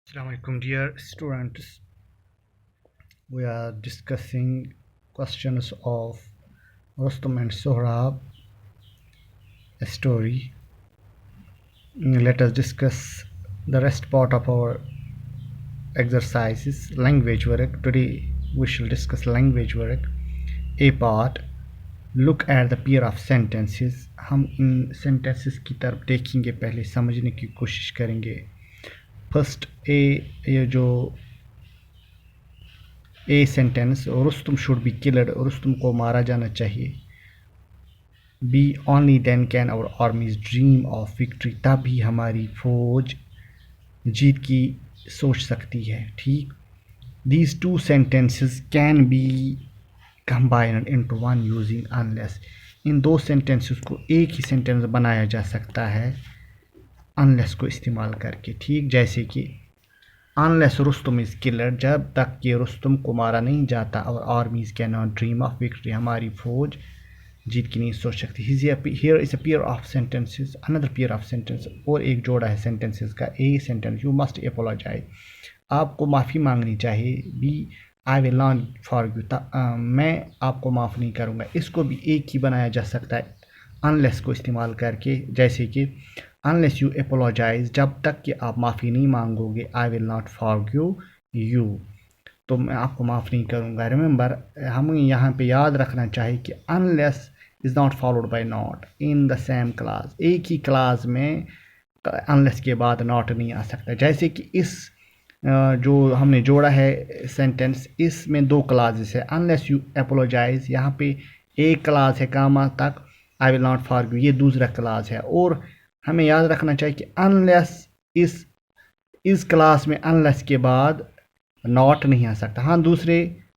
Assalamualaikum dear students. We are discussing questions of Rustum and Sohrab, a story. Let us discuss the rest part of our exercises, language work. Today we shall discuss language work. A part, look at the pair of sentences. हम इन sentences की तरफ देखेंगे, पहले समझने की कोशिश करेंगे. First ये जो A sentence, Rustum should be killed, Rustum को मारा जाना चाहिए. B, only then can our armies dream of victory, तभी हमारी फौज जीत की सोच सकती है. ठीक. These two sentences can be combined into one using unless. इन दो सेंटेंसेस को एक ही सेंटेंस बनाया जा सकता है अनलेस को इस्तेमाल करके. ठीक. जैसे कि अनलेस रुस्तुम इज़ किल्ड, जब तक कि रुस्तुम को मारा नहीं जाता, और armies can not dream of victory, हमारी फौज जीत की नहीं सोच सकती. Here is a pair of sentences, another pair of sentence, और एक जोड़ा है सेंटेंसेस का. A sentence, you must apologise, आपको माफ़ी मांगनी चाहिए. B, I will not forgive, मैं आपको माफ़ नहीं करूँगा. इसको भी एक ही बनाया जा सकता है अनलेस को इस्तेमाल करके. जैसे कि अनलेस यू अपोलोजाइज, जब तक कि आप माफ़ी नहीं मांगोगे, I will not forgive you, तो मैं आपको माफ़ नहीं करूँगा. रिमेंबर, हमें यहाँ पे याद रखना चाहिए कि unless is not followed by not in the same class. एक ही क्लास में अनलेस के बाद नॉट नहीं आ सकता. जैसे कि इस जो हमने जोड़ा है सेंटेंस, इसमें दो क्लासेस है. अनलेस यू अपोलोजाइज, यहाँ पे एक क्लास है कामा तक, आई विल नॉट फॉरगिव ये दूसरा क्लास है. और हमें याद रखना चाहिए कि अनलेस इस क्लास में अनलेस के बाद नॉट नहीं आ सकता. हाँ, दूसरे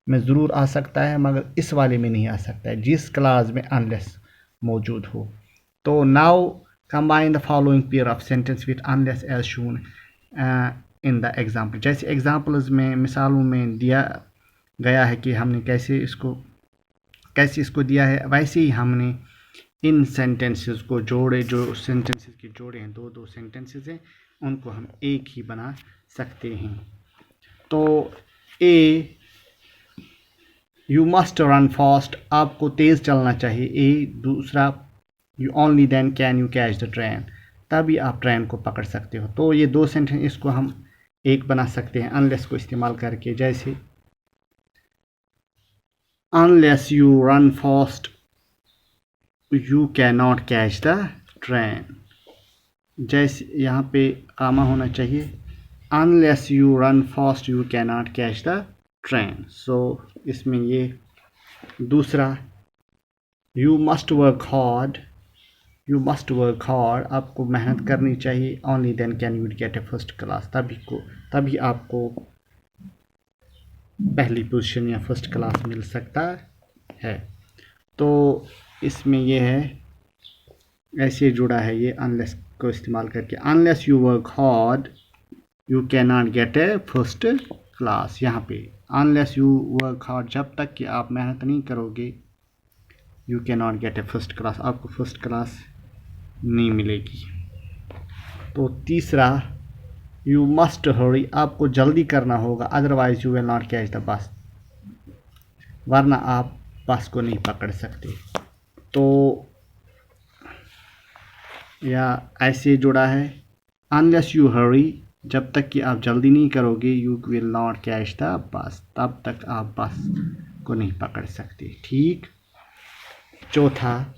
में ज़रूर आ सकता है, मगर इस वाले में नहीं आ सकता है जिस क्लास में अनलेस मौजूद हो. तो now combine the following pair of sentence with unless as shown in the example. जैसे एग्जाम्पल्स में, मिसालों में दिया गया है कि हमने कैसे इसको दिया है, वैसे ही हमने इन सेंटेंसेस को जोड़े. जो सेंटेंसेस के जोड़े हैं, दो सेंटेंसेस हैं, उनको हम एक ही बना सकते हैं. तो A, you must run fast, आपको तेज़ चलना चाहिए. ए. दूसरा, you only then can you catch the train, तभी आप ट्रेन को पकड़ सकते हो. तो ये दो सेंटेंस, इसको हम एक बना सकते हैं अनलेस को इस्तेमाल करके. जैसे unless you run fast you can not catch the train. जैसे यहाँ पे कामा होना चाहिए, unless you run fast you can not catch the train. So इसमें ये दूसरा, यू मस्ट वर्क हार्ड, आपको मेहनत करनी चाहिए. Only then can you get a first class, तभी आपको पहली पोजीशन या फर्स्ट क्लास मिल सकता है. तो इसमें ये है, ऐसे जुड़ा है ये अनलेस को इस्तेमाल करके. Unless you work hard you can not gate a first class. यहाँ पे अनलेस यू वर्क हार्ड, जब तक कि आप मेहनत नहीं करोगे, you can not gate a first class, आपको फर्स्ट क्लास नहीं मिलेगी. तो तीसरा, यू मस्ट हरी, आपको जल्दी करना होगा. Otherwise you will not catch the bus, वरना आप बस को नहीं पकड़ सकते. तो या ऐसे जुड़ा है, अनलेस यू हरी, जब तक कि आप जल्दी नहीं करोगे, you will not catch the bus, तब तक आप बस को नहीं पकड़ सकते. ठीक. चौथा,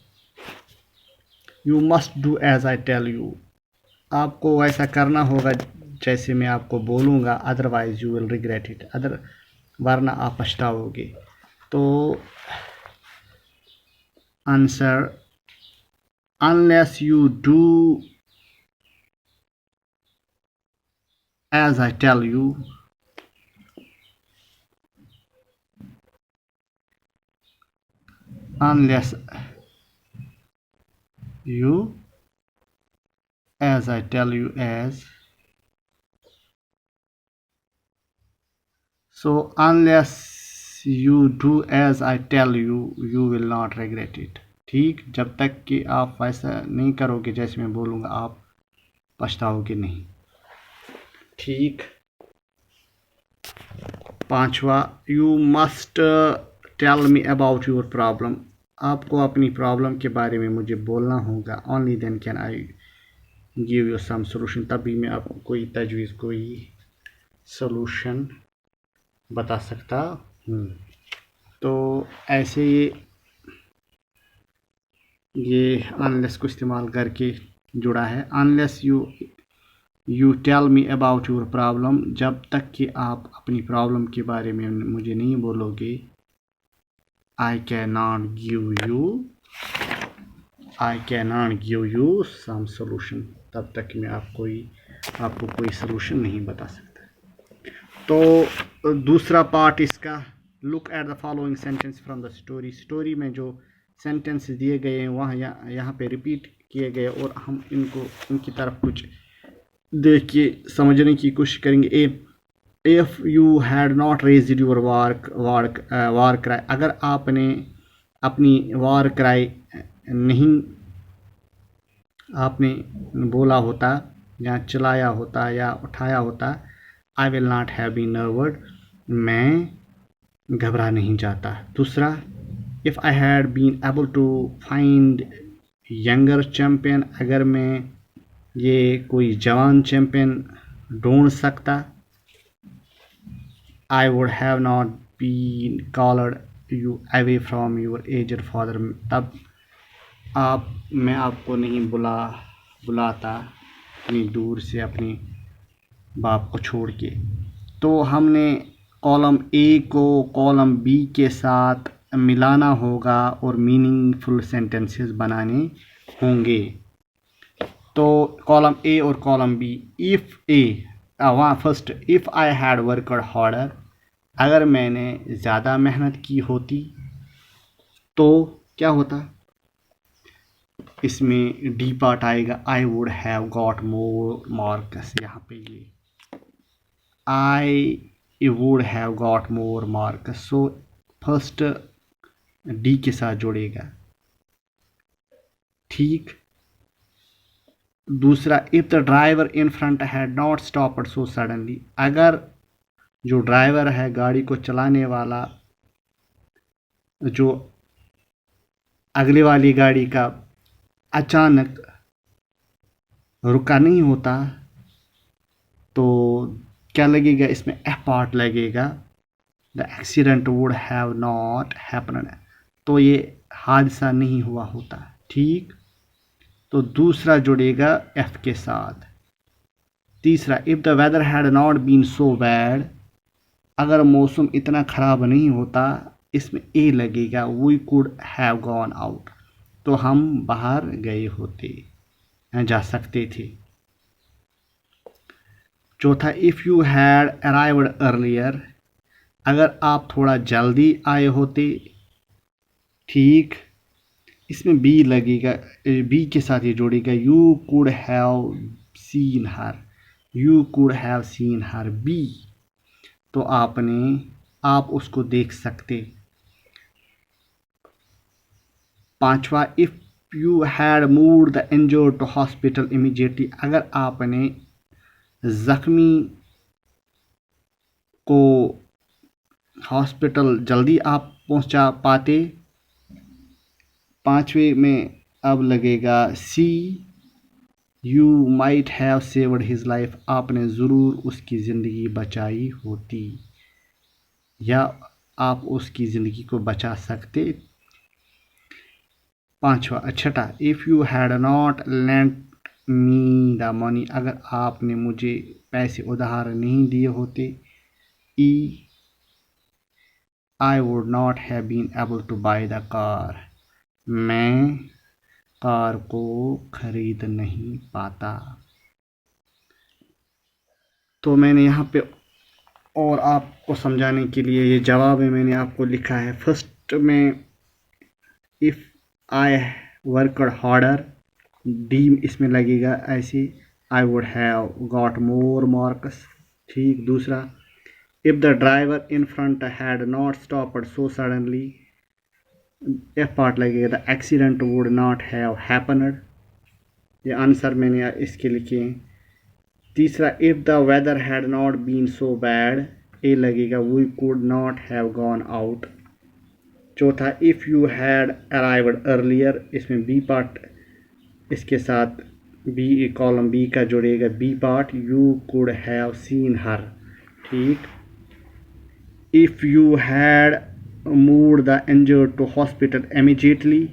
you must do as I tell you, आपको ऐसा करना होगा जैसे मैं आपको बोलूँगा. Otherwise you will regret it, वरना आप पछताओगे. तो answer, unless you do as I tell you, unless you as I tell you as, so unless you do as I tell you, you will not regret it. ठीक. जब तक कि आप वैसा नहीं करोगे जैसे मैं बोलूँगा, आप पछताओगे नहीं. ठीक. पांचवा, you must tell me about your problem, आपको अपनी प्रॉब्लम के बारे में मुझे बोलना होगा। Only then can I give you some solution, तभी मैं आपको कोई तजवीज़, कोई सोल्यूशन बता सकता हूँ। तो ऐसे ये अनलेस को इस्तेमाल करके जुड़ा है। Unless you tell me about your problem, जब तक कि आप अपनी प्रॉब्लम के बारे में मुझे नहीं बोलोगे, I can not give you some solution, तब तक मैं आपको कोई सोल्यूशन नहीं बता सकता। तो दूसरा पार्ट इसका, look at the following sentence from the story में जो सेंटेंस दिए गए हैं वहाँ यहाँ पे रिपीट किए गए, और हम इनकी तरफ कुछ देख के समझने की कोशिश करेंगे। If you had not raised your war cry, अगर आपने अपनी वार क्राई नहीं आपने बोला होता या चलाया होता या उठाया होता, I will not have been nerved, मैं घबरा नहीं जाता। दूसरा, if I had been able to find younger champion, अगर मैं ये कोई जवान चैम्पियन ढूंढ सकता, I would have not been called you away from your aged father, तब मैं आपको नहीं बुलाता इतनी दूर से अपने बाप को छोड़ के। तो हमने कॉलम ए को कॉलम बी के साथ मिलाना होगा और मीनिंगफुल सेंटेंसेस बनाने होंगे। तो कॉलम ए और column B, first, if I had worked harder, अगर मैंने ज़्यादा मेहनत की होती तो क्या होता, इसमें डी पार्ट आएगा, आई would have got more marks, यहाँ पे ये आई would have got more marks, so first D के साथ जोड़ेगा, ठीक। दूसरा, if the driver in front had not stopped so suddenly, अगर जो ड्राइवर है, गाड़ी को चलाने वाला, जो अगले वाली गाड़ी का अचानक रुका नहीं होता, तो क्या लगेगा इसमें, एफ पार्ट लगेगा, the accident would have not happened, तो ये हादसा नहीं हुआ होता, ठीक। तो दूसरा जुड़ेगा एफ के साथ। तीसरा, if the weather had not been so bad, अगर मौसम इतना ख़राब नहीं होता, इसमें ए लगेगा, we could have gone out, तो हम बाहर गए होते, जा सकते थे। चौथा, if you had arrived earlier, अगर आप थोड़ा जल्दी आए होते, ठीक। इसमें बी लगेगा, बी के साथ ये जोड़ेगा, you could have seen her, B, तो आप उसको देख सकते। पांचवा, if you had moved the injured to hospital immediately, अगर आपने ज़ख्मी को हॉस्पिटल जल्दी आप पहुंचा पाते। पांचवे में अब लगेगा C, you might have saved his life, आपने ज़रूर उसकी ज़िंदगी बचाई होती, या आप उसकी ज़िंदगी को बचा सकते। छठा, if you had not lent me the money, अगर आपने मुझे पैसे उधार नहीं दिए होते। E, I would not have been able to buy the car, मैं कार को खरीद नहीं पाता। तो मैंने यहाँ पे और आपको समझाने के लिए ये जवाब में मैंने आपको लिखा है। फर्स्ट में if I worked harder, D इसमें लगेगा ऐसे, I would have got more marks, ठीक। दूसरा, if the driver in front had not stopped so suddenly, F part लगेगा, the accident would not have happened, ये आंसर मैंने इसके लिखे हैं। तीसरा, if the weather had not been so bad, A लगेगा we could not have gone out. चौथा if you had arrived earlier, इसमें बी पार्ट इसके साथ बी कॉलम बी का जुड़ेगा B part, you could have seen her. ठीक। If you had moved the injured to hospital immediately,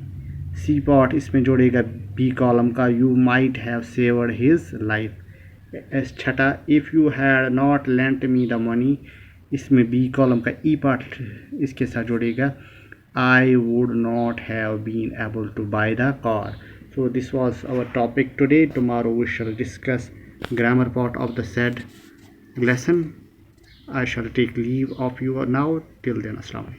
C part इसमें जोड़ेगा B column का, you might have saved his life. छठा if you had not lent me the money, इसमें B column का E part इसके साथ जोड़ेगा, I would not have been able to buy the car. So this was our topic today. Tomorrow we shall discuss grammar part of the said lesson. I shall take leave of you now. Till then, Assalamu alaikum.